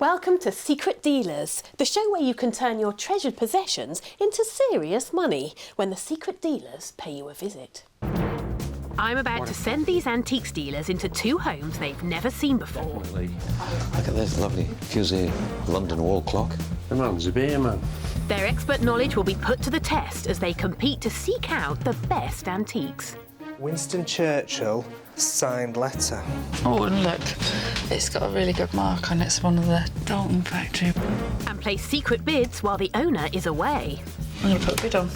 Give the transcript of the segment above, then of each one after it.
Welcome to Secret Dealers, the show where you can turn your treasured possessions into serious money when the secret dealers pay you a visit. I'm about to send these antiques dealers into two homes they've never seen before. Definitely. Look at this lovely fusee London wall clock. The man's a beer man. Their expert knowledge will be put to the test as they compete to seek out the best antiques. Winston Churchill signed letter. Oh, and look, it's got a really good mark on it. It's one of the Dalton factory. And place secret bids while the owner is away. I'm going to put a bid on.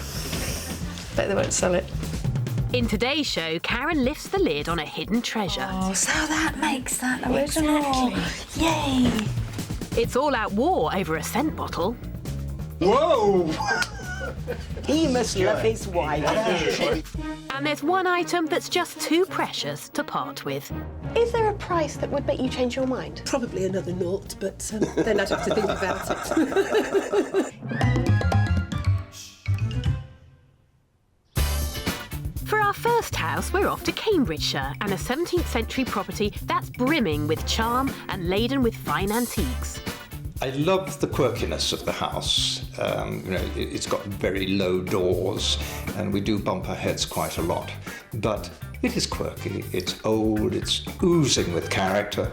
Bet they won't sell it. In today's show, Karen lifts the lid on a hidden treasure. Oh, so that makes that original. Exactly. Yay! It's all-out war over a scent bottle. Whoa! He must love his wife. And there's one item that's just too precious to part with. Is there a price that would make you change your mind? Probably another naught, but then I'd have to think about it. For our first house, we're off to Cambridgeshire and a 17th century property that's brimming with charm and laden with fine antiques. I love the quirkiness of the house. It's got very low doors and we do bump our heads quite a lot. But it is quirky, it's old, it's oozing with character.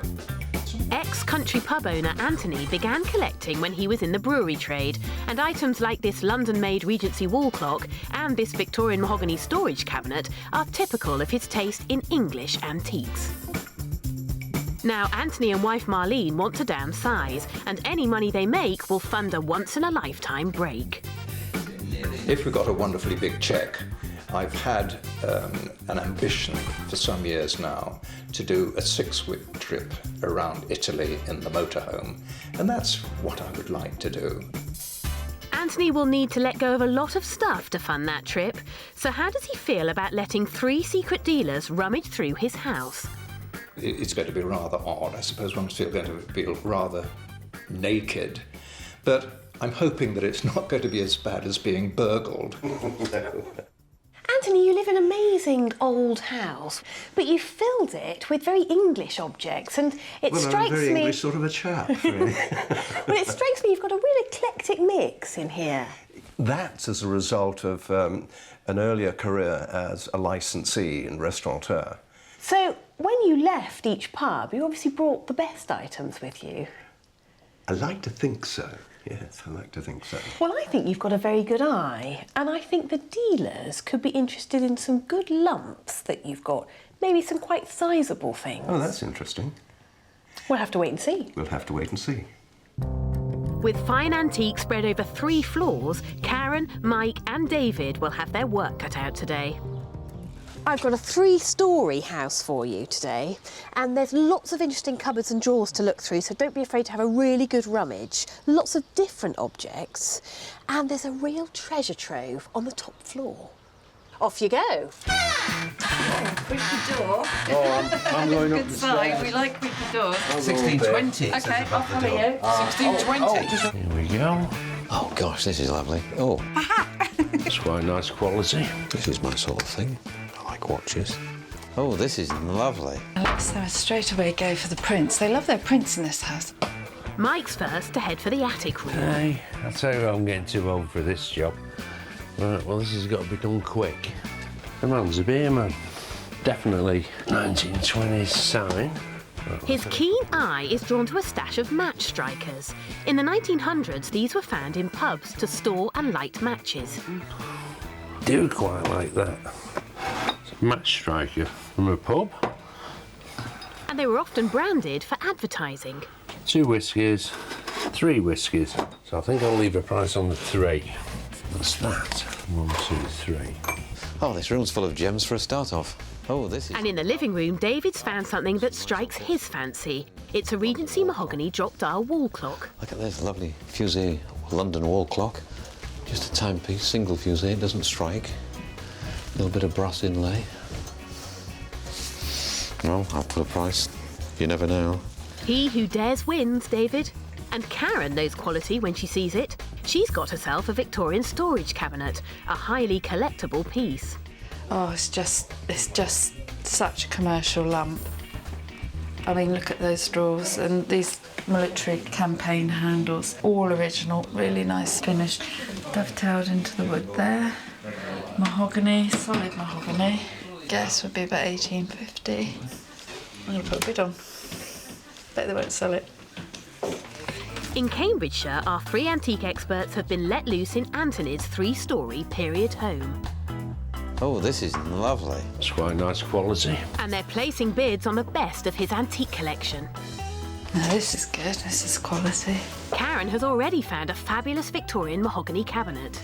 Ex-country pub owner Anthony began collecting when he was in the brewery trade, and items like this London-made Regency wall clock and this Victorian mahogany storage cabinet are typical of his taste in English antiques. Now, Anthony and wife Marlene want to downsize, and any money they make will fund a once-in-a-lifetime break. If we got a wonderfully big cheque, I've had an ambition for some years now to do a 6-week trip around Italy in the motorhome, and that's what I would like to do. Anthony will need to let go of a lot of stuff to fund that trip, so how does he feel about letting 3 secret dealers rummage through his house? It's going to be rather odd. I suppose one's going to feel rather naked. But I'm hoping that it's not going to be as bad as being burgled. Anthony, you live in an amazing old house, but you filled it with very English objects, and it strikes I'm a very me... English sort of a chap, really. Well, it strikes me you've got a real eclectic mix in here. That's as a result of an earlier career as a licensee and restaurateur. So, when you left each pub, you obviously brought the best items with you. I like to think so. Yes, I like to think so. Well, I think you've got a very good eye, and I think the dealers could be interested in some good lumps that you've got, maybe some quite sizable things. Oh, that's interesting. We'll have to wait and see. We'll have to wait and see. With fine antiques spread over 3 floors, Karen, Mike and David will have their work cut out today. I've got a 3-storey house for you today, and there's lots of interesting cupboards and drawers to look through, so don't be afraid to have a really good rummage. Lots of different objects, and there's a real treasure trove on the top floor. Off you go. Creaky door. Oh, I'm going up Good sign. We like creaky doors. 1620. OK, I'll follow you. 1620. Here we go. Oh gosh, this is lovely. Oh, It's quite nice quality. this is my sort of thing. I like watches. Oh, this is lovely. So I straight away go for the prints. They love their prints in this house. Mike's first to head for the attic room. Hey, I tell you, I'm getting too old for this job. Right, well, this has got to be done quick. The man's a beer man. Definitely 1920s sign. His keen eye is drawn to a stash of match strikers. In the 1900s, these were found in pubs to store and light matches. Do quite like that. It's a match striker from a pub. And they were often branded for advertising. 2 whiskies, 3 whiskies. So I think I'll leave a price on the 3. What's that? 1, 2, 3. Oh, this room's full of gems for a start off. Oh, this is... And in the living room, David's found something that strikes his fancy. It's a Regency mahogany drop-dial wall clock. Look at this lovely fusee London wall clock. Just a timepiece, single fusee, it doesn't strike. A little bit of brass inlay. Well, I'll put a price. You never know. He who dares wins, David. And Karen knows quality when she sees it. She's got herself a Victorian storage cabinet, a highly collectible piece. Oh, it's just such a commercial lump. I mean, look at those drawers and these military campaign handles, all original, really nice finish. Dovetailed into the wood there. Mahogany, solid mahogany. Guess would be about 1850. I'm going to put a bid on. Bet they won't sell it. In Cambridgeshire, our 3 antique experts have been let loose in Anthony's 3-storey period home. Oh, this is lovely. It's quite nice quality. And they're placing bids on the best of his antique collection. Now, this is good, this is quality. Karen has already found a fabulous Victorian mahogany cabinet.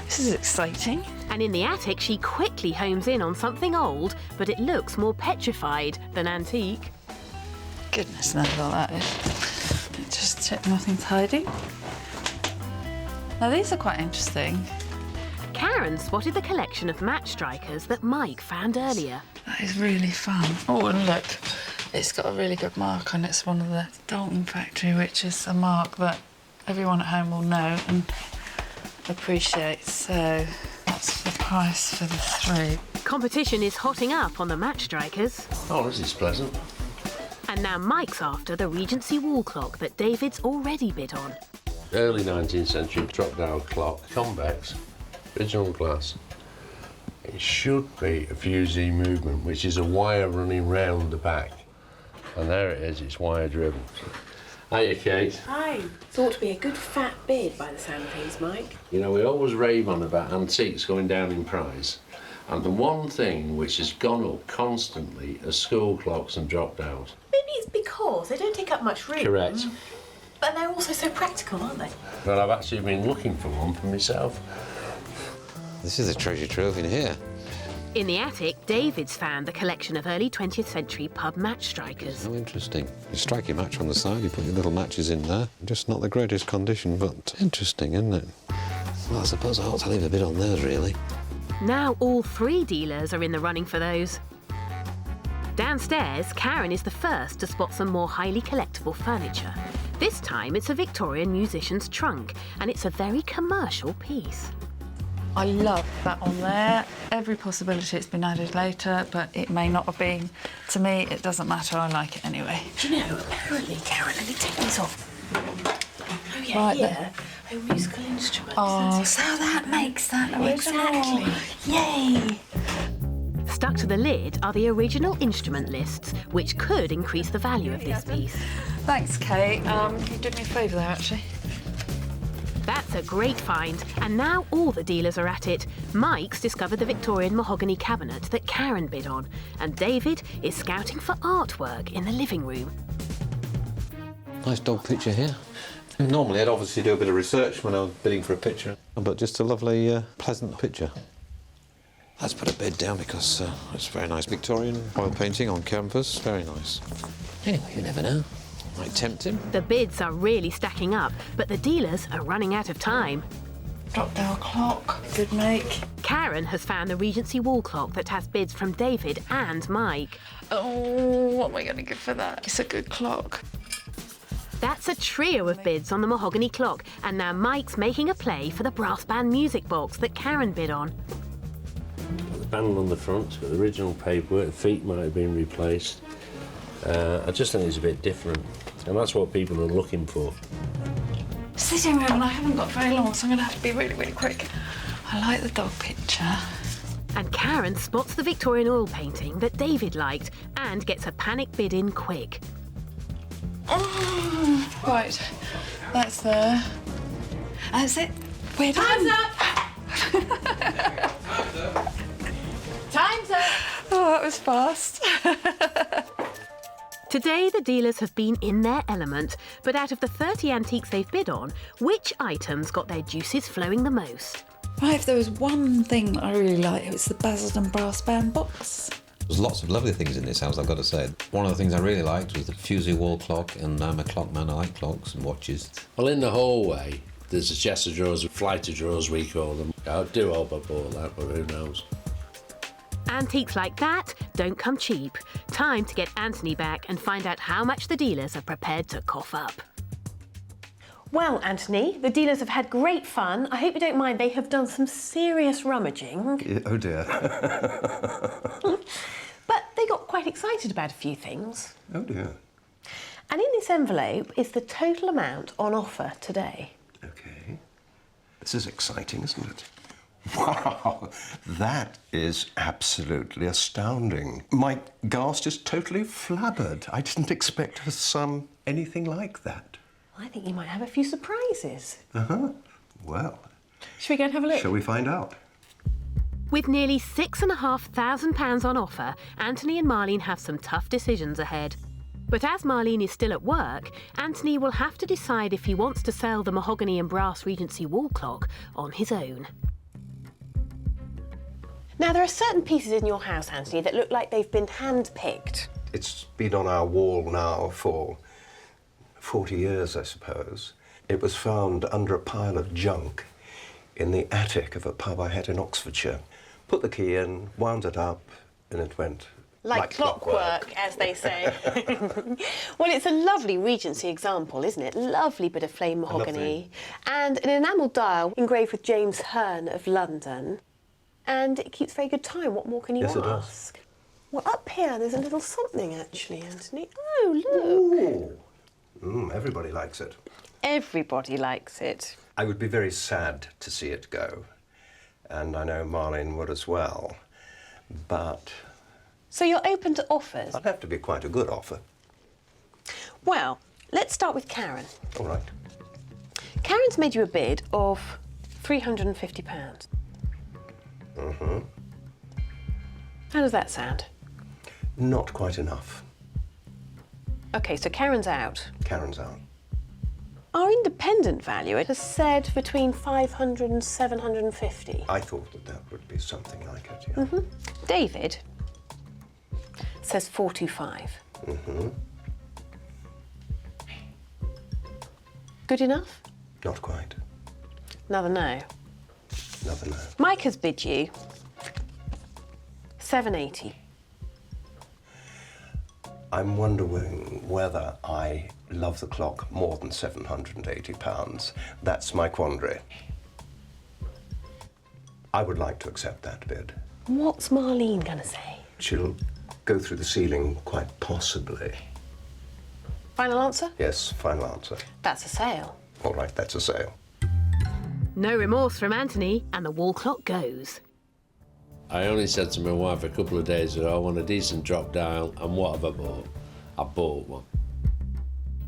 This is exciting. And in the attic, she quickly homes in on something old, but it looks more petrified than antique. Goodness knows what that is. Just check nothing's hiding. Now, these are quite interesting. Karen spotted the collection of match strikers that Mike found earlier. That is really fun. Oh, and look, it's got a really good mark on it. It's one of the Dalton factory, which is a mark that everyone at home will know and appreciate. So that's the price for the 3. Competition is hotting up on the match strikers. Oh, this is pleasant. And now Mike's after the Regency wall clock that David's already bid on. Early 19th century drop-down clock, convex, original glass. It should be a fusee movement, which is a wire running round the back. And there it is, it's wire driven. Hiya, Kate. Hi. Thought to be a good fat bid by the sound of things, Mike. You know, we always rave on about antiques going down in price. And the one thing which has gone up constantly are school clocks and drop-downs. Maybe it's because they don't take up much room. Correct. But they're also so practical, aren't they? Well, I've actually been looking for one for myself. This is a treasure trove in here. In the attic, David's found the collection of early 20th century pub match strikers. Oh, interesting. You strike your match on the side, you put your little matches in there. Just not the greatest condition, but interesting, isn't it? Well, I suppose I ought to leave a bit on those, really. Now all 3 dealers are in the running for those. Downstairs, Karen is the first to spot some more highly collectible furniture. This time it's a Victorian musician's trunk, and it's a very commercial piece. I love that on there. Every possibility it's been added later, but it may not have been. To me, it doesn't matter. I like it anyway. Do you know, apparently, Karen, let me take these off. Oh, yeah, Right, here. Oh, musical instruments. Oh, That's so that makes that original. Exactly. Yay. Stuck to the lid are the original instrument lists, which could increase the value of this piece. Thanks, Kate. Can you do me a favour there, actually? That's a great find, and now all the dealers are at it. Mike's discovered the Victorian mahogany cabinet that Karen bid on, and David is scouting for artwork in the living room. Nice dog picture here. Normally I'd obviously do a bit of research when I was bidding for a picture, but just a lovely, pleasant picture. Let's put a bid down because it's very nice Victorian oil painting on canvas, very nice. Anyway, you never know. Might tempt him. The bids are really stacking up, but the dealers are running out of time. Drop-down clock. Good make. Karen has found the Regency wall clock that has bids from David and Mike. Oh, what am I going to give for that? It's a good clock. That's a trio of bids on the mahogany clock, and now Mike's making a play for the brass band music box that Karen bid on. Got the panel on the front, it's got the original paperwork, the feet might have been replaced. I just think it's a bit different, and that's what people are looking for. Sitting room, and I haven't got very long, so I'm going to have to be really, really quick. I like the dog picture. And Karen spots the Victorian oil painting that David liked and gets a panic bid in quick. Oh, right, that's there. That's it. We're done. Time's up! Time's up! Oh, that was fast. Today, the dealers have been in their element, but out of the 30 antiques they've bid on, which items got their juices flowing the most? Right, if there was one thing that I really liked, it was the Basildon brass band box. There's lots of lovely things in this house, I've got to say. One of the things I really liked was the fusee wall clock, and I'm a clock man, I like clocks and watches. Well, in the hallway, there's a chest of drawers, a flight of drawers we call them. I do hope I bought that, but who knows. Antiques like that don't come cheap. Time to get Anthony back and find out how much the dealers are prepared to cough up. Well, Anthony, the dealers have had great fun. I hope you don't mind, they have done some serious rummaging. Oh dear. But they got quite quite excited about a few things. Oh dear. And in this envelope is the total amount on offer today. Okay. This is exciting, isn't it? Wow, that is absolutely astounding. My ghast is totally flabbered. I didn't expect to sum anything like that. I think you might have a few surprises. Uh-huh. Well, Shall we go and have a look? shall we find out? With nearly £6,500 on offer, Anthony and Marlene have some tough decisions ahead. But as Marlene is still at work, Anthony will have to decide if he wants to sell the mahogany and brass Regency wall clock on his own. Now, there are certain pieces in your house, Anthony, that look like they've been hand-picked. It's been on our wall now for 40 years, I suppose. It was found under a pile of junk in the attic of a pub I had in Oxfordshire. Put the key in, wound it up, and it went Like clockwork, as they say. Well, it's a lovely Regency example, isn't it? Lovely bit of flame mahogany. And an enamel dial engraved with James Hearn of London. And it keeps very good time. What more can you Yes, it ask? Well, up here, there's a little something, actually, Anthony. Oh, look. Everybody likes it. Everybody likes it. I would be very sad to see it go, and I know Marlene would as well, but So you're open to offers? I'd have to be quite a good offer. Well, let's start with Karen. All right. Karen's made you a bid of £350. Mm-hmm. How does that sound? Not quite enough. OK, so Karen's out. Karen's out. Our independent valuer has said between 500 and 750. I thought that would be something like it, yeah. David says 425. Good enough? Not quite. Another no. Another no. Mike has bid you 780. I'm wondering whether I love the clock more than £780. That's my quandary. I would like to accept that bid. What's Marlene going to say? She'll go through the ceiling quite possibly. Final answer? Yes, final answer. That's a sale. All right, that's a sale. No remorse from Anthony, and the wall clock goes. I only said to my wife a couple of days ago, I want a decent drop dial, and what have I bought? I bought one.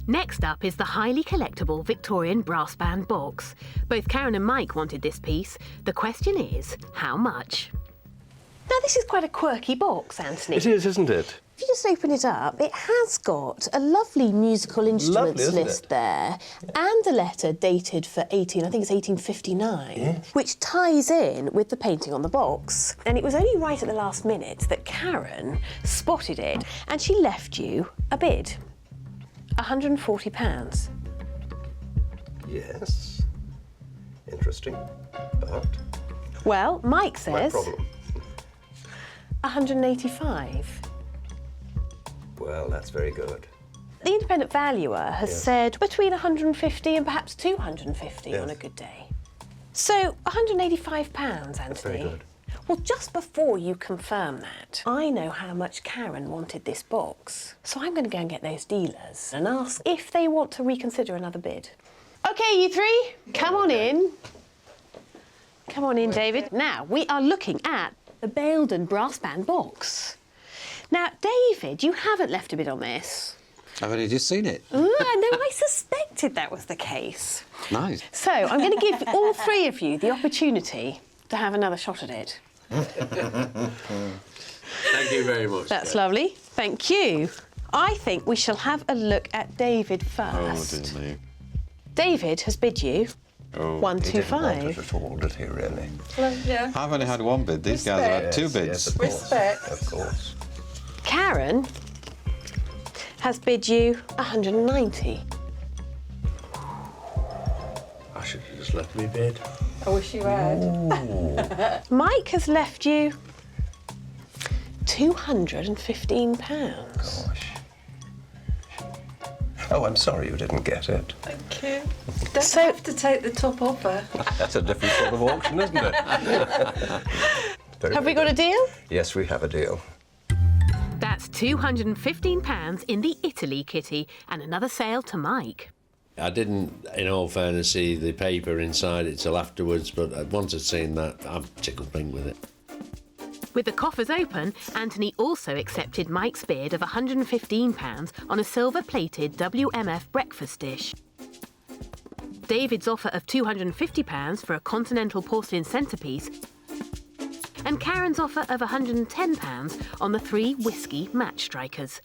Next up is the highly collectible Victorian brass band box. Both Karen and Mike wanted this piece. The question is, how much? Now, this is quite a quirky box, Anthony. It is, isn't it? If you just open it up, it has got a lovely musical instruments isn't list it? there and a letter dated for I think it's 1859, which ties in with the painting on the box. And it was only right at the last minute that Karen spotted it and she left you a bid. £140. Yes. Interesting. But Well, Mike my says problem. 185. Well, that's very good. The independent valuer has said between 150 and perhaps 250 on a good day. So, £185, Anthony. That's very good. Well, just before you confirm that, I know how much Karen wanted this box. So I'm going to go and get those dealers and ask if they want to reconsider another bid. OK, you three, come on in. Come on in, David. Now, we are looking at the Baildon brass band box. Now, David, you haven't left a bid on this. I've only just seen it. No, I suspected that was the case. Nice. So I'm going to give all three of you the opportunity to have another shot at it. Thank you very much. That's lovely. Thank you. I think we shall have a look at David first. Oh, dear me. David has bid you He didn't want it 125. at all, did he, really? Yeah. I've only had one bid. These guys have had two bids. Yes, of course. Respect. Of course. Karen has bid you 190. I should have just left me bid. I wish you had. Mike has left you £215. Gosh. Oh, I'm sorry you didn't get it. Thank you. Don't have to take the top offer. That's a different sort of auction, isn't it? Have we got a deal? Yes, we have a deal. That's That's £215 in the Italy kitty and another sale to Mike. I didn't, in all fairness, see the paper inside it till afterwards, but once I'd seen that, I'm tickled pink with it. With the coffers open, Anthony also accepted Mike's bid of £115 on a silver-plated WMF breakfast dish. David's offer of £250 for a continental porcelain centrepiece, and Karen's offer of £110 on the 3 whiskey match strikers.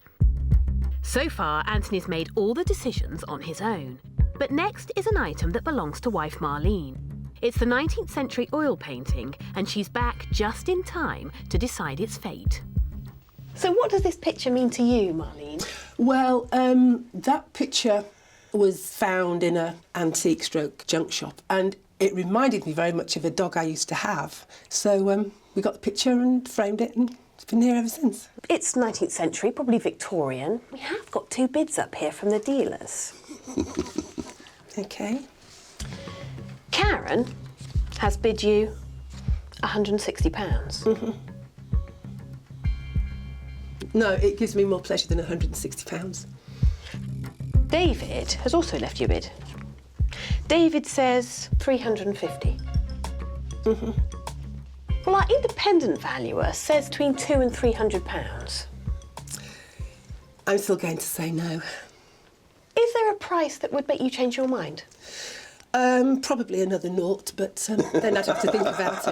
So far, Anthony's made all the decisions on his own. But next is an item that belongs to wife Marlene. It's the 19th century oil painting, and she's back just in time to decide its fate. So what does this picture mean to you, Marlene? Well, that picture was found in an antique stroke junk shop, and it reminded me very much of a dog I used to have. So we got the picture and framed it, and it's been here ever since. It's 19th century, probably Victorian. We have got 2 bids up here from the dealers. OK. Karen has bid you £160. Mm-hmm. No, it gives me more pleasure than £160. David has also left you a bid. David says £350. Mm-hmm. Well, our independent valuer says between £200 and £300. I'm still going to say no. Is there a price that would make you change your mind? Probably another naught, but then I'd have to think about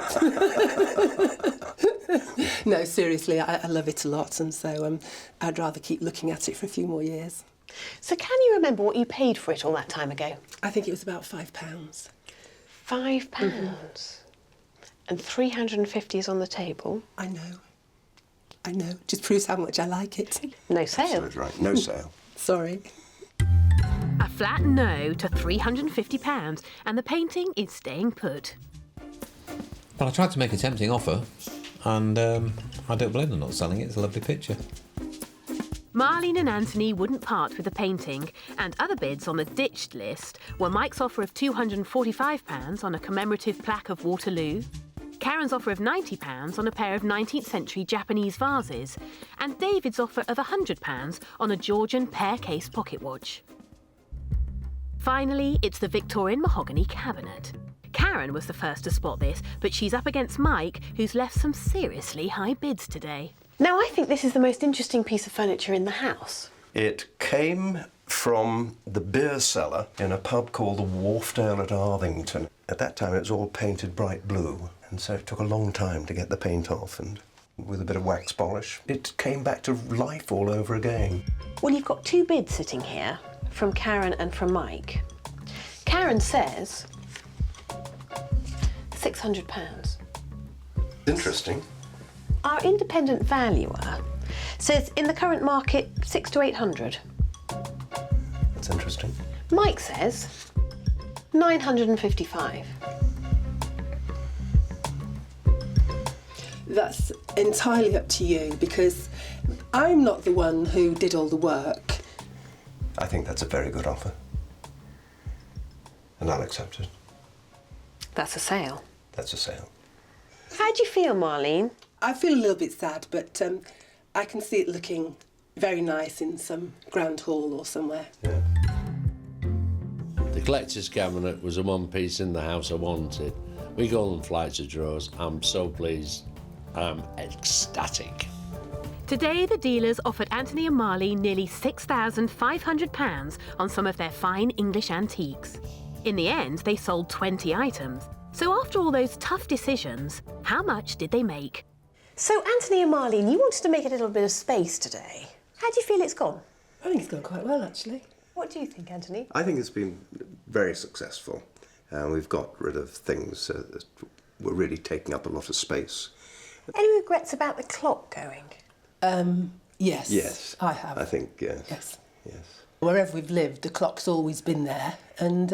it. No, seriously, I love it a lot, and so I'd rather keep looking at it for a few more years. So can you remember what you paid for it all that time ago? I think it was about £5. £5? Mm-hmm. And 350 is on the table? I know. Just proves how much I like it. No sale. Absolutely right, no sale. Sorry. A flat no to £350, and the painting is staying put. Well, I tried to make a tempting offer, and I don't blame them not selling it. It's a lovely picture. Marlene and Anthony wouldn't part with the painting, and other bids on the ditched list were Mike's offer of £245 on a commemorative plaque of Waterloo, Karen's offer of £90 on a pair of 19th century Japanese vases, and David's offer of £100 on a Georgian pear-case pocket watch. Finally, it's the Victorian mahogany cabinet. Karen was the first to spot this, but she's up against Mike, who's left some seriously high bids today. Now, I think this is the most interesting piece of furniture in the house. It came from the beer cellar in a pub called the Wharfdale at Arthington. At that time, it was all painted bright blue, and so it took a long time to get the paint off, and with a bit of wax polish, it came back to life all over again. Well, you've got 2 bids sitting here, from Karen and from Mike. Karen says £600. Interesting. Our independent valuer says in the current market 600 to 800. That's interesting. Mike says 955. That's entirely up to you, because I'm not the one who did all the work. I think that's a very good offer. And I'll accept it. That's a sale. That's a sale. How do you feel, Marlene? I feel a little bit sad, but I can see it looking very nice in some grand hall or somewhere. Yeah. The collector's cabinet was the one piece in the house I wanted. We call them flights of drawers. I'm so pleased. I'm ecstatic. Today, the dealers offered Anthony and Marlene nearly £6,500 on some of their fine English antiques. In the end, they sold 20 items. So after all those tough decisions, how much did they make? So, Anthony and Marlene, you wanted to make a little bit of space today. How do you feel it's gone? I think it's gone quite well, actually. What do you think, Anthony? I think it's been very successful. We've got rid of things that were really taking up a lot of space. Any regrets about the clock going? Yes. Yes. I have. I think, yes. Yes. Yes. Wherever we've lived, the clock's always been there, and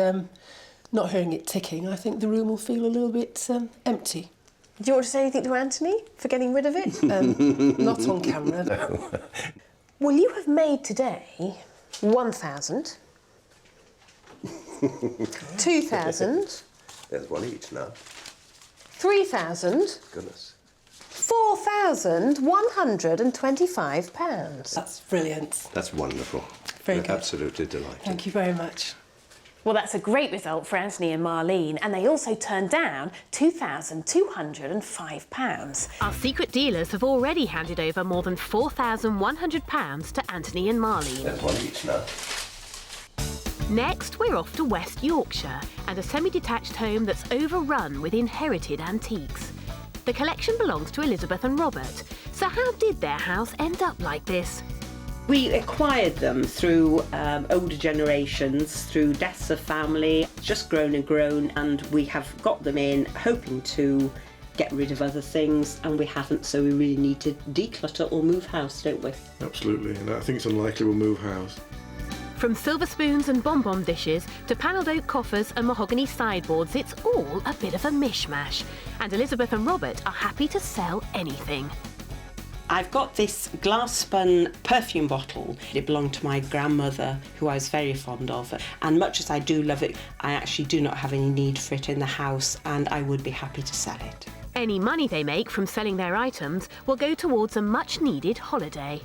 not hearing it ticking, I think the room will feel a little bit empty. Do you want to say anything to Anthony for getting rid of it? Not on camera. No. Well, you have made today 1,000, 2,000, There's one each now. 3,000, Goodness. 4,000. £4,125. That's brilliant. That's wonderful. Very We're good. absolutely delighted. Thank you very much. Well, that's a great result for Anthony and Marlene, and they also turned down £2,205. Our secret dealers have already handed over more than £4,100 to Anthony and Marlene. There's one each now. Next, we're off to West Yorkshire and a semi-detached home that's overrun with inherited antiques. The collection belongs to Elizabeth and Robert. So how did their house end up like this? We acquired them through older generations, through deaths of family, just grown and grown, and we have got them in hoping to get rid of other things, and we haven't, so we really need to declutter or move house, don't we? Absolutely, and I think it's unlikely we'll move house. From silver spoons and bonbon dishes to panelled oak coffers and mahogany sideboards, it's all a bit of a mishmash. And Elizabeth and Robert are happy to sell anything. I've got this glass spun perfume bottle. It belonged to my grandmother, who I was very fond of. And much as I do love it, I actually do not have any need for it in the house, and I would be happy to sell it. Any money they make from selling their items will go towards a much-needed holiday.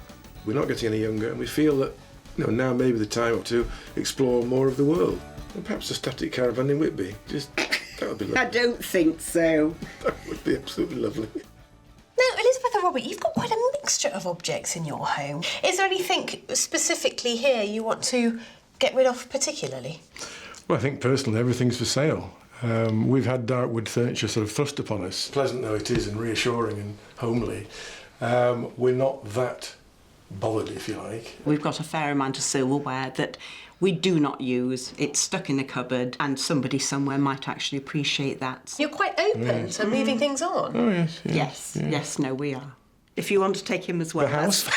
We're not getting any younger, and we feel that now may be the time to explore more of the world. And perhaps a static caravan in Whitby. That would be lovely. I don't think so. That would be absolutely lovely. Now, Elizabeth and Robert, you've got quite a mixture of objects in your home. Is there anything specifically here you want to get rid of particularly? Well, I think personally everything's for sale. We've had dark wood furniture sort of thrust upon us. Pleasant though it is and reassuring and homely, we're not that bothered, if you like. We've got a fair amount of silverware that we do not use. It's stuck in the cupboard, and somebody somewhere might actually appreciate that. You're quite open to moving things on. Oh, yes. Yes, no, we are. If you want to take him as well. The house?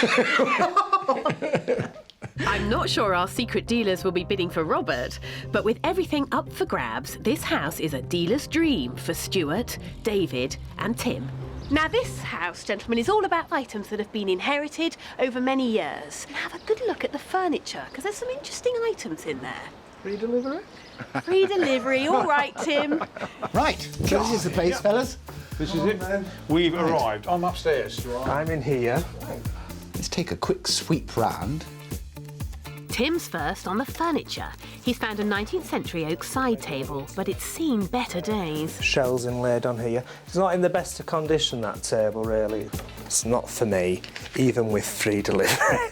I'm not sure our secret dealers will be bidding for Robert, but with everything up for grabs, this house is a dealer's dream for Stuart, David and Tim. Now this house, gentlemen, is all about items that have been inherited over many years. Have a good look at the furniture, because there's some interesting items in there. Free delivery? Free delivery, all right, Tim. Right, so this is the place, fellas. This is it. We've arrived. I'm upstairs. I'm in here. Let's take a quick sweep round. Tim's first on the furniture. He's found a 19th century oak side table, but it's seen better days. Shells inlaid on here. It's not in the best of condition, that table, really. It's not for me, even with free delivery.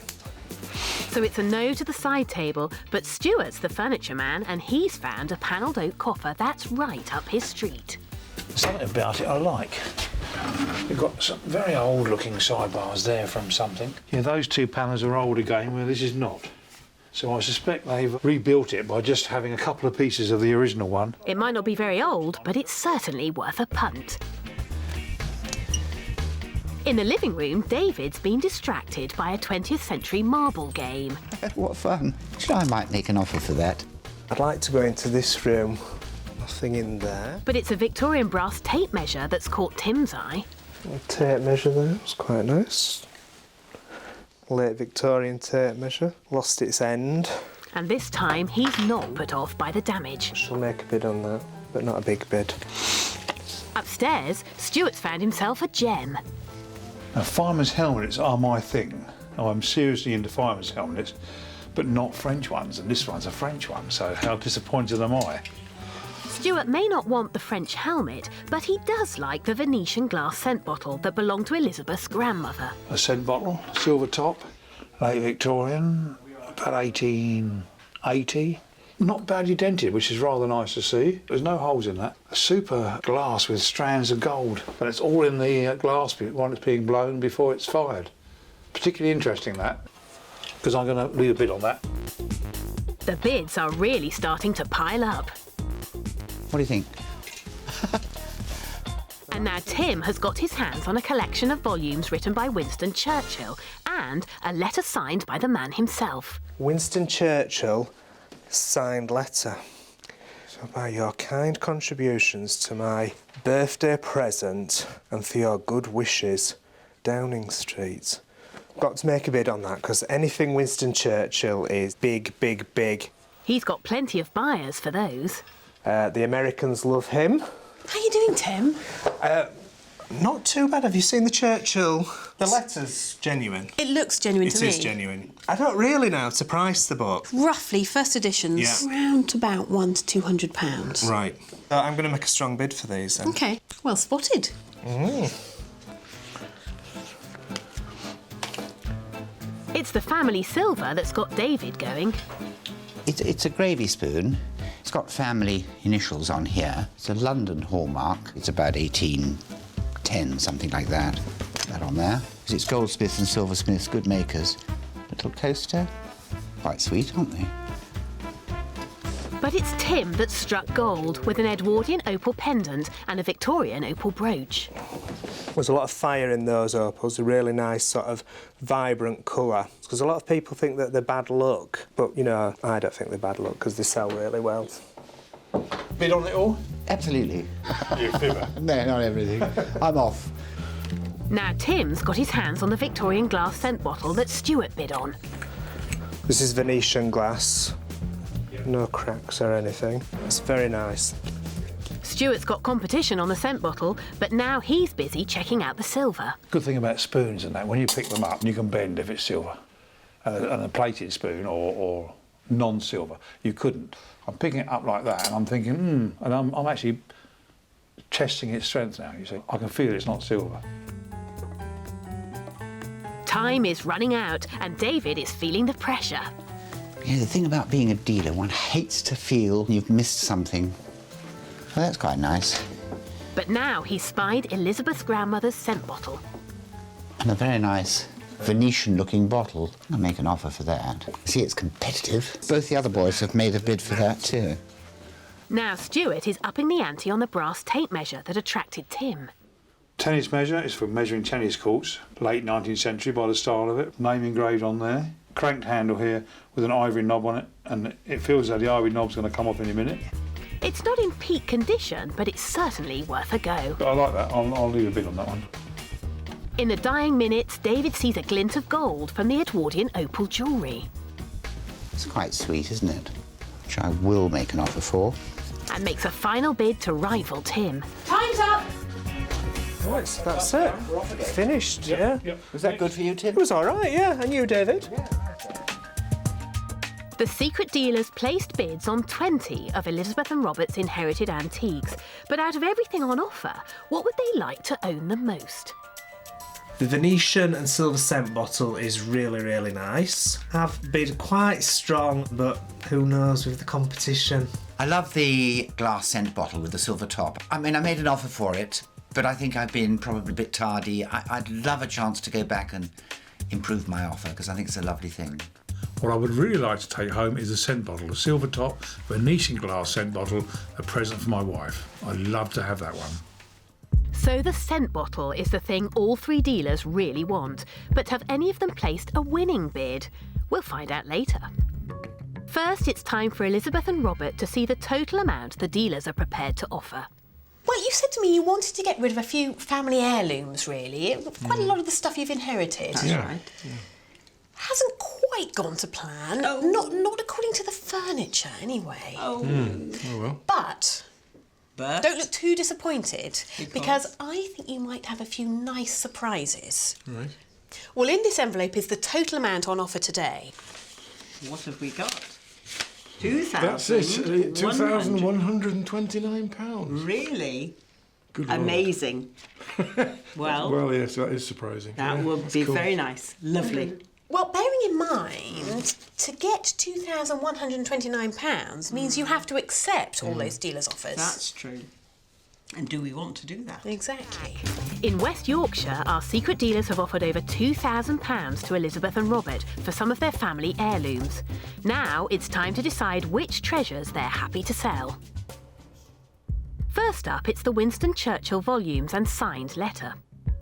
So it's a no to the side table, but Stuart's the furniture man and he's found a panelled oak coffer that's right up his street. Something about it I like. You've got some very old-looking sidebars there from something. Yeah, those two panels are old again, where this is not. So I suspect they've rebuilt it by just having a couple of pieces of the original one. It might not be very old, but it's certainly worth a punt. In the living room, David's been distracted by a 20th century marble game. What fun. I might make an offer for that. I'd like to go into this room. Nothing in there. But it's a Victorian brass tape measure that's caught Tim's eye. A tape measure there, it's quite nice. Late Victorian tape measure. Lost its end. And this time, he's not put off by the damage. She'll make a bid on that, but not a big bid. Upstairs, Stuart's found himself a gem. Now, fireman's helmets are my thing. I'm seriously into fireman's helmets, but not French ones, and this one's a French one, so how disappointed am I? Stuart may not want the French helmet, but he does like the Venetian glass scent bottle that belonged to Elizabeth's grandmother. A scent bottle, silver top, late Victorian, about 1880. Not badly dented, which is rather nice to see. There's no holes in that. A super glass with strands of gold, and it's all in the glass one that's being blown before it's fired. Particularly interesting, that, because I'm going to leave a bid on that. The bids are really starting to pile up. What do you think? And now Tim has got his hands on a collection of volumes written by Winston Churchill and a letter signed by the man himself. Winston Churchill, signed letter. So by your kind contributions to my birthday present and for your good wishes, Downing Street. Got to make a bid on that, because anything Winston Churchill is big, big, big. He's got plenty of buyers for those. The Americans love him. How are you doing, Tim? Not too bad. Have you seen the Churchill? The letter's genuine. It looks genuine to me. It is genuine. I don't really know how to price the book. Roughly, first editions, around about £100 to £200. Right. I'm going to make a strong bid for these then. OK, well spotted. It's the family silver that's got David going. It's a gravy spoon. It's got family initials on here. It's a London hallmark. It's about 1810, something like that. Put that on there. It's goldsmiths and silversmiths, good makers. Little coaster. Quite sweet, aren't they? But it's Tim that struck gold with an Edwardian opal pendant and a Victorian opal brooch. There's a lot of fire in those opals, a really nice sort of vibrant colour. Because a lot of people think that they're bad luck, but, you know, I don't think they're bad luck because they sell really well. Bid on it all? Absolutely. You fibber. No, not everything. I'm off. Now Tim's got his hands on the Victorian glass scent bottle that Stuart bid on. This is Venetian glass. No cracks or anything. It's very nice. Stuart's got competition on the scent bottle, but now he's busy checking out the silver. Good thing about spoons and that, when you pick them up, you can bend if it's silver. And a plated spoon or non-silver, you couldn't. I'm picking it up like that and I'm thinking, and I'm actually testing its strength now, you see. I can feel it's not silver. Time is running out and David is feeling the pressure. Yeah, the thing about being a dealer, one hates to feel you've missed something. Well, that's quite nice. But now he's spied Elizabeth's grandmother's scent bottle. And a very nice Venetian-looking bottle. I'll make an offer for that. See, it's competitive. Both the other boys have made a bid for that too. Now Stuart is upping the ante on the brass tape measure that attracted Tim. Tennis measure is for measuring tennis courts, late 19th century by the style of it. Name engraved on there. Cranked handle here with an ivory knob on it, and it feels as though the ivory knob's going to come off any minute. It's not in peak condition, but it's certainly worth a go. But I like that. I'll leave a bid on that one. In the dying minutes, David sees a glint of gold from the Edwardian opal jewellery. It's quite sweet, isn't it? Which I will make an offer for. And makes a final bid to rival Tim. Time's up! Right, that's it. Finished, yeah. Was that good for you, Tim? It was all right, yeah. And you, David? The secret dealers placed bids on 20 of Elizabeth and Robert's inherited antiques. But out of everything on offer, what would they like to own the most? The Venetian and silver scent bottle is really, really nice. I've bid quite strong, but who knows with the competition. I love the glass scent bottle with the silver top. I mean, I made an offer for it, but I think I've been probably a bit tardy. I'd love a chance to go back and improve my offer, because I think it's a lovely thing. What I would really like to take home is a scent bottle, a silver top, Venetian glass scent bottle, a present for my wife. I'd love to have that one. So the scent bottle is the thing all three dealers really want. But have any of them placed a winning bid? We'll find out later. First, it's time for Elizabeth and Robert to see the total amount the dealers are prepared to offer. Well, you said to me you wanted to get rid of a few family heirlooms, really. Quite a lot of the stuff you've inherited. That's right. Yeah. Hasn't quite gone to plan. Oh. Not according to the furniture, anyway. Oh. Oh, well. But don't look too disappointed, because I think you might have a few nice surprises. Right. Well, in this envelope is the total amount on offer today. What have we got? 2,000. That's it, £2,129. Really? Good Lord. Amazing. Well, yes, that is surprising. that Yeah, would that's be cool. very nice. Lovely. Well, bearing in mind, to get £2,129 means you have to accept all those dealers' offers. That's true. And do we want to do that? Exactly. In West Yorkshire, our secret dealers have offered over £2,000 to Elizabeth and Robert for some of their family heirlooms. Now it's time to decide which treasures they're happy to sell. First up, it's the Winston Churchill volumes and signed letter.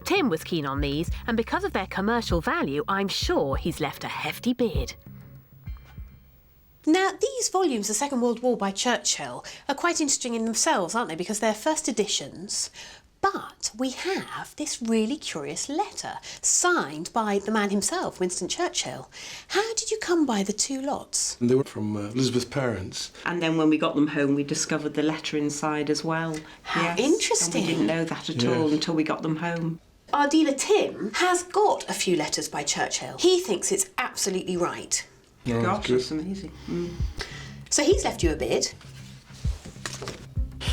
Tim was keen on these, and because of their commercial value, I'm sure he's left a hefty bid. Now, these volumes, The Second World War by Churchill, are quite interesting in themselves, aren't they? Because they're first editions, But we have this really curious letter signed by the man himself, Winston Churchill. How did you come by the two lots? They were from Elizabeth's parents. And then when we got them home, we discovered the letter inside as well. How interesting. And we didn't know that at all until we got them home. Our dealer Tim has got a few letters by Churchill. He thinks it's absolutely right. Oh, Gosh, good. that's amazing. Mm. So he's left you a bid.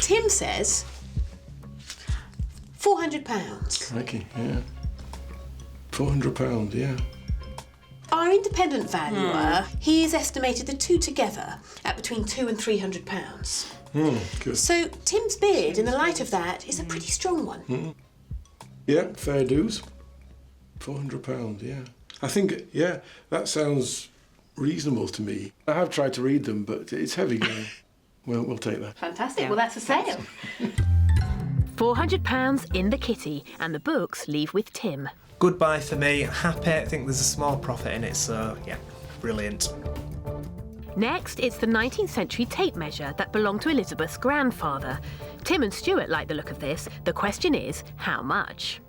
Tim says £400. Crikey, yeah. £400, yeah. Our independent valuer, he's estimated the two together at between £200 and £300. Good. So Tim's bid, in the light of that, is a pretty strong one. Yeah, fair dues. £400, yeah. I think, yeah, that sounds reasonable to me. I have tried to read them, but it's heavy going. We'll take that. Fantastic. Well, that's a sale. £400 in the kitty, and the books leave with Tim. Goodbye for me. Happy. I think there's a small profit in it, so yeah, brilliant. Next, it's the 19th century tape measure that belonged to Elizabeth's grandfather. Tim and Stuart like the look of this. The question is, how much?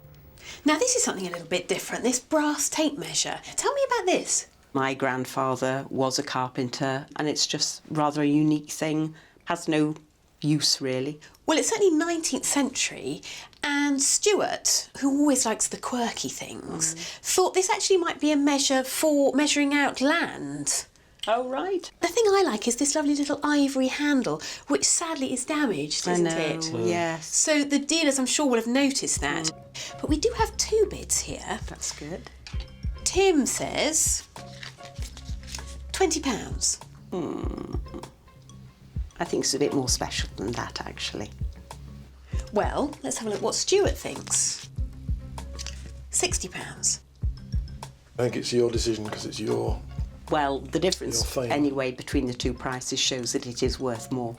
Now, this is something a little bit different, this brass tape measure. Tell me about this. My grandfather was a carpenter, and it's just rather a unique thing. Has no use, really. Well, it's certainly 19th century, and Stuart, who always likes the quirky things, thought this actually might be a measure for measuring out land. Oh, right. The thing I like is this lovely little ivory handle, which sadly is damaged, isn't it? Yes. So the dealers, I'm sure, will have noticed that. But we do have two bids here. That's good. Tim says £20. I think it's a bit more special than that, actually. Well, let's have a look what Stuart thinks. £60. I think it's your decision because it's your... Well, the difference, Your fame. anyway, between the two prices shows that it is worth more.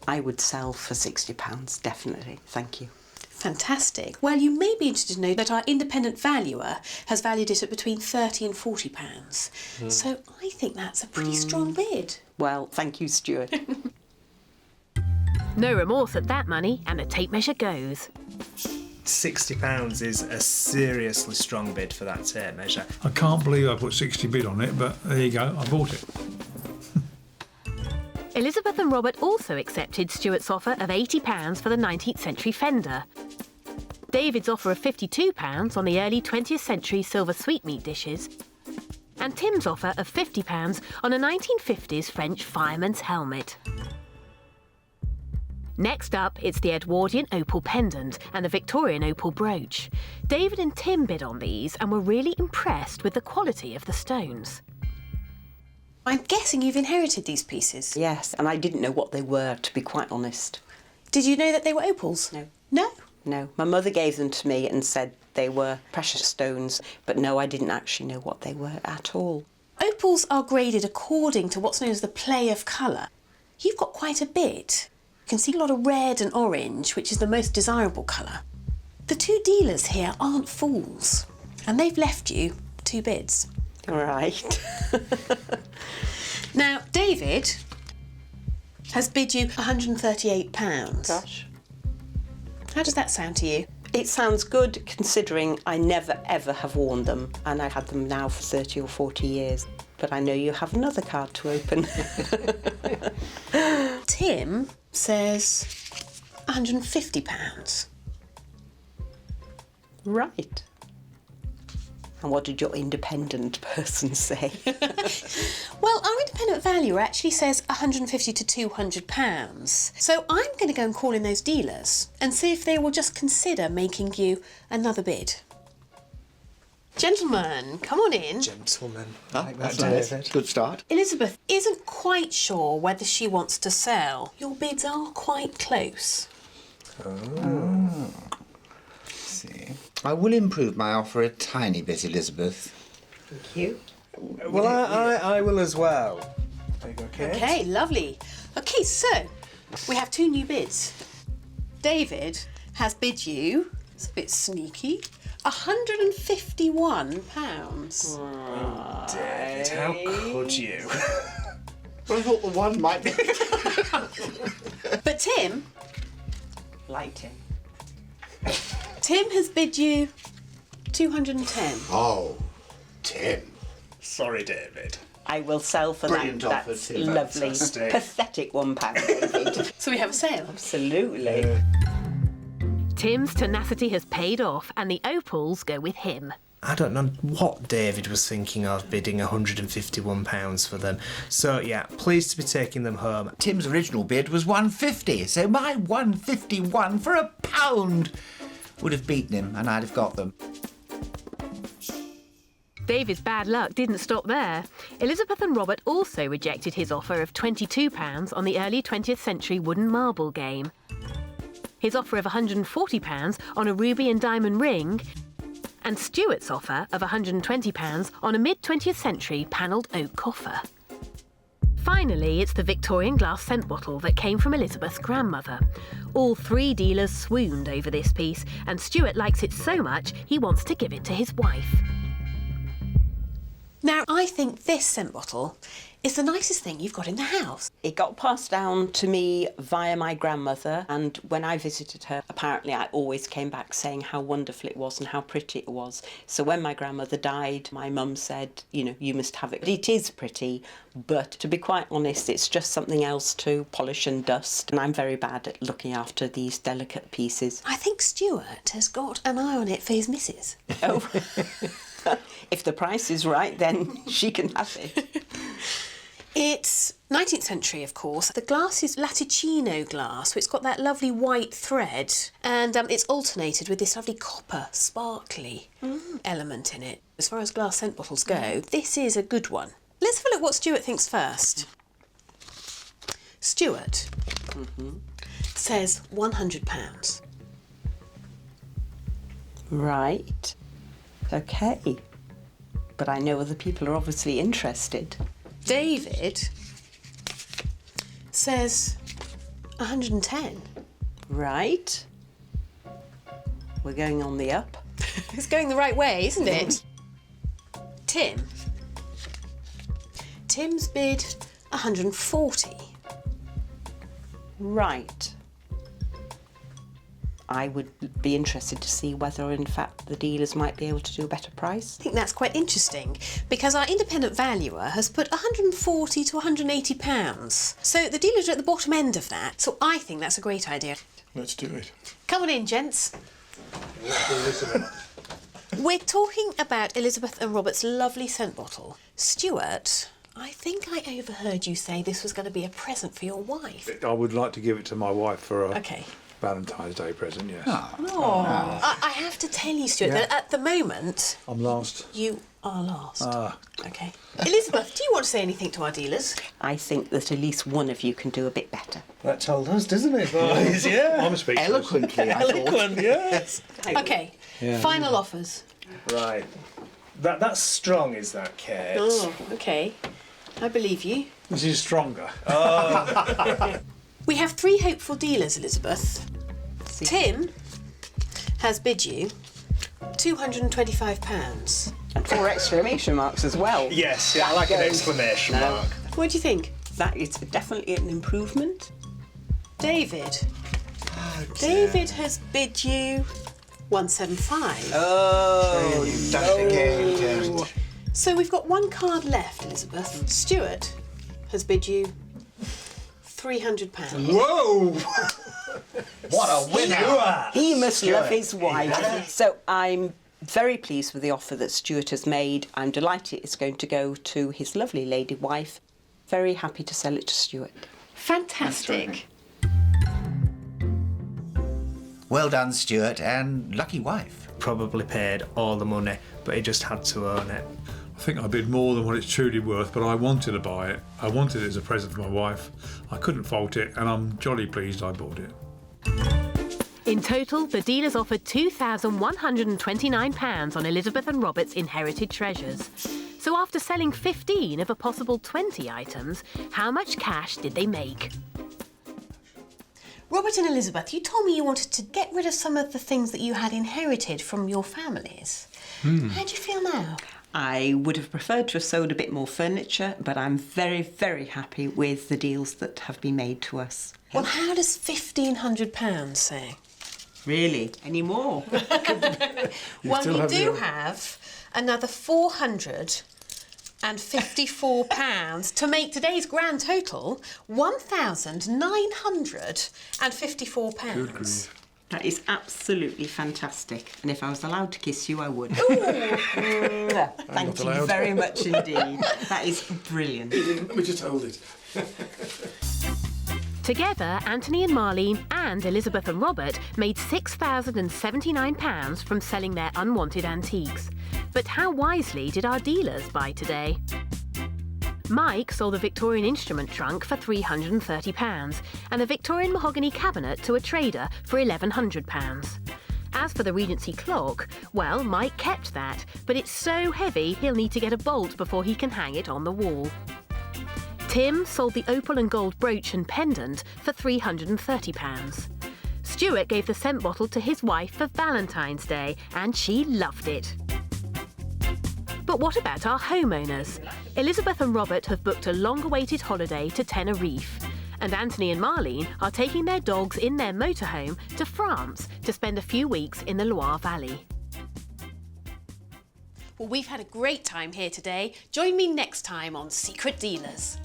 I would sell for £60, definitely. Thank you. Fantastic. Well, you may be interested to know that our independent valuer has valued it at between £30 and £40. So I think that's a pretty strong bid. Well, thank you, Stuart. No remorse at that money, and the tape measure goes. £60 is a seriously strong bid for that tape measure. I can't believe I put 60 bid on it, but there you go, I bought it. Elizabeth and Robert also accepted Stuart's offer of £80 for the 19th century fender. David's offer of £52 on the early 20th century silver sweetmeat dishes, and Tim's offer of £50 on a 1950s French fireman's helmet. Next up, it's the Edwardian opal pendant and the Victorian opal brooch. David and Tim bid on these and were really impressed with the quality of the stones. I'm guessing you've inherited these pieces. Yes, and I didn't know what they were, to be quite honest. Did you know that they were opals? No. No? No. My mother gave them to me and said they were precious stones, but no, I didn't actually know what they were at all. Opals are graded according to what's known as the play of colour. You've got quite a bit. You can see a lot of red and orange, which is the most desirable colour. The two dealers here aren't fools, and they've left you two bids. Right. Now, David has bid you £138. Gosh. How does that sound to you? It sounds good, considering I never, ever have worn them, and I've had them now for 30 or 40 years. But I know you have another card to open. Tim says £150. Right. And what did your independent person say? Well, our independent valuer actually says £150 to £200. So I'm going to go and call in those dealers and see if they will just consider making you another bid. Gentlemen, come on in. Gentlemen. That's a good start. Elizabeth isn't quite sure whether she wants to sell. Your bids are quite close. See. I will improve my offer a tiny bit, Elizabeth. Thank you. Well, I will as well. There you go, Kate. Okay, lovely. Okay, so we have two new bids. David has bid you, it's a bit sneaky, £151. David, how could you? Well, I thought the one might be... But Tim, liked him. Tim has bid you 210. Oh, Tim. Sorry, David. I will sell for Brilliant that. offer, That's Tim. lovely. Fantastic. Pathetic £1, David. So we have a sale. Absolutely. Tim's tenacity has paid off and the opals go with him. I don't know what David was thinking of bidding £151 for them. So, yeah, pleased to be taking them home. Tim's original bid was 150, so my 151 for £1 would have beaten him and I'd have got them. David's bad luck didn't stop there. Elizabeth and Robert also rejected his offer of £22 on the early 20th century wooden marble game. His offer of £140 on a ruby and diamond ring, and Stuart's offer of £120 on a mid-20th century panelled oak coffer. Finally, it's the Victorian glass scent bottle that came from Elizabeth's grandmother. All three dealers swooned over this piece, and Stuart likes it so much he wants to give it to his wife. Now, I think this scent bottle is the nicest thing you've got in the house. It got passed down to me via my grandmother, and when I visited her, apparently I always came back saying how wonderful it was and how pretty it was. So when my grandmother died, my mum said, you know, you must have it. It is pretty, but to be quite honest, it's just something else to polish and dust, and I'm very bad at looking after these delicate pieces. I think Stuart has got an eye on it for his missus. Oh, if the price is right, then she can have it. It's 19th century, of course. The glass is Latticino glass, so it's got that lovely white thread, and it's alternated with this lovely copper, sparkly element in it. As far as glass scent bottles go, this is a good one. Let's have a look what Stuart thinks first. Stuart says £100. Right. Okay. But I know other people are obviously interested. David says 110. Right. We're going on the up. It's going the right way, isn't it? Tim's bid 140. Right. I would be interested to see whether, in fact, the dealers might be able to do a better price. I think that's quite interesting because our independent valuer has put 140 to 180 pounds. So the dealers are at the bottom end of that. So I think that's a great idea. Let's do it. Come on in, gents. We're talking about Elizabeth and Robert's lovely scent bottle. Stuart, I think I overheard you say this was going to be a present for your wife. I would like to give it to my wife for a Okay. Valentine's Day present, yes. I have to tell you, Stuart, that at the moment, I'm last. you are last. Okay. Elizabeth, do you want to say anything to our dealers? I think that at least one of you can do a bit better. That told us, doesn't it, boys? Yeah. I'm speechless. Eloquently, I thought. Eloquent, yes. Okay, final offers. Right. That's strong, is that, Kate? Oh, okay. I believe you. This is stronger. We have three hopeful dealers, Elizabeth. Tim has bid you £225. And 4 exclamation marks as well. Yes, yeah, I like an exclamation mark. What do you think? That is definitely an improvement. David. David has bid you 175. Oh, you've done it again. So we've got one card left, Elizabeth. Stuart has bid you £300. Whoa! What a winner! He must love his wife. So I'm very pleased with the offer that Stuart has made. I'm delighted it's going to go to his lovely lady wife. Very happy to sell it to Stuart. Fantastic. Well done, Stuart, and lucky wife. Probably paid all the money, but he just had to own it. I think I bid more than what it's truly worth, but I wanted to buy it. I wanted it as a present for my wife. I couldn't fault it, and I'm jolly pleased I bought it. In total, the dealers offered £2,129 on Elizabeth and Robert's inherited treasures. So after selling 15 of a possible 20 items, how much cash did they make? Robert and Elizabeth, you told me you wanted to get rid of some of the things that you had inherited from your families. How do you feel now? I would have preferred to have sold a bit more furniture, but I'm very, very happy with the deals that have been made to us. Well, how does £1,500 say? Really? Any more? Well, you do have another £454 to make today's grand total £1,954. Good grief. That is absolutely fantastic. And if I was allowed to kiss you, I would. Thank you very much indeed. That is brilliant. Let me just hold it. Together, Anthony and Marlene and Elizabeth and Robert made £6,079 from selling their unwanted antiques. But how wisely did our dealers buy today? Mike sold the Victorian instrument trunk for £330 and a Victorian mahogany cabinet to a trader for £1,100. As for the Regency clock, well, Mike kept that, but it's so heavy he'll need to get a bolt before he can hang it on the wall. Tim sold the opal and gold brooch and pendant for £330. Stuart gave the scent bottle to his wife for Valentine's Day, and she loved it. But what about our homeowners? Elizabeth and Robert have booked a long-awaited holiday to Tenerife, and Anthony and Marlene are taking their dogs in their motorhome to France to spend a few weeks in the Loire Valley. Well, we've had a great time here today. Join me next time on Secret Dealers.